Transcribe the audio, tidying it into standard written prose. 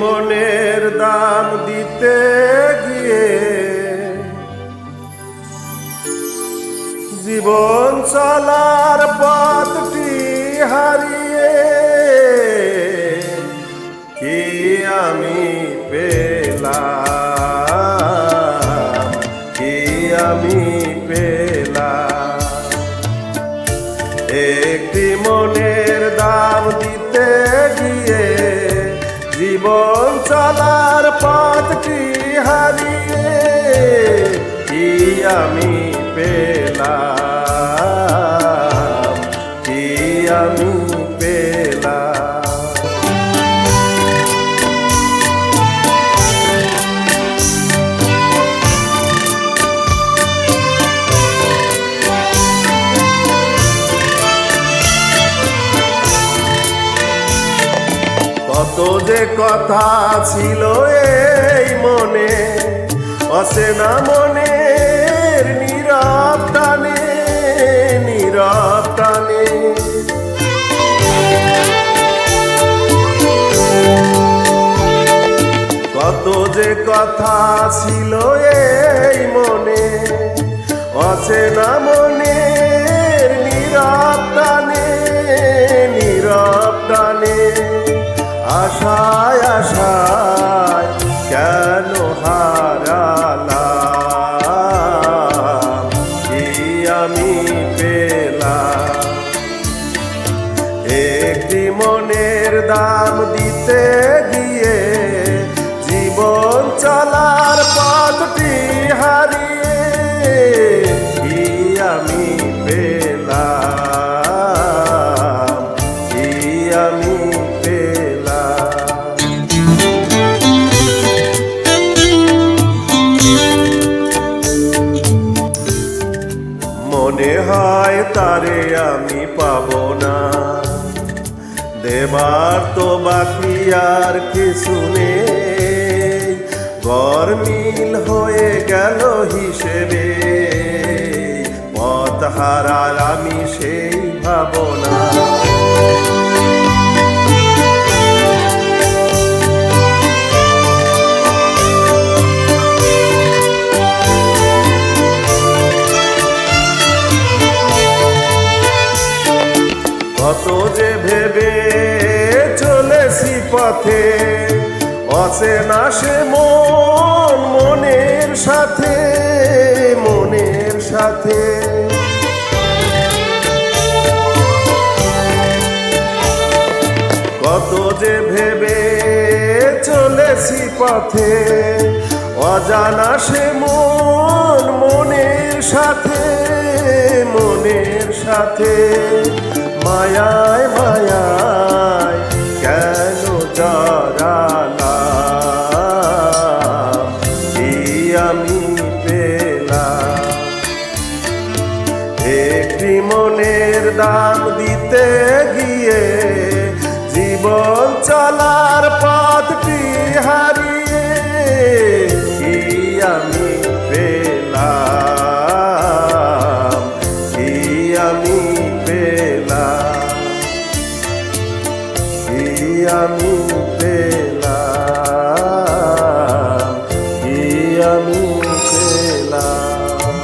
মনের দাম দিতে গিয়ে জীবন চলার পথটি হারিয়ে কি আমি পেলাম, কি আমি পেলাম। একটি মনের দাম দিতে গিয়ে জীবন চলার পথটি হারিয়ে কি আমি পেলাম, কি আমি পেলাম। কত যে কথা ছিল এই মনে, অচেনা মনের নীরব টানে, নীরব টানে। কত যে কথা ছিল এই মনে, অচেনা মনের নীরব টানে, নীরব টানে। আশায় আশায় কেন হারালাম, কি আমি পেলাম। একটি মনের দাম দিতে গিয়ে জীবন চলার পথটি হারিয়ে কি আমি পেলাম, কি আমি মনে হয় তারে আমি পাবো না, দেবার তো বাকি আর কিছু নেই। গরমিল হয়ে গেল হিসেবে, পথ হারার আমি সেই ভাবনা। কত যে ভেবে চলেছি পথে, অচেনা সে মন মনের সাথে, মনের সাথে। কত যে ভেবে চলেছি পথে, অজানা সে মন মনের সাথে, মনের সাথে। মায়ায় মায়ায় কেন জড়ালাম, কি আমি পেলাম। একটি মনের দাম দিতে গিয়ে জীবন চলার পথটি হারিয়ে কি আমি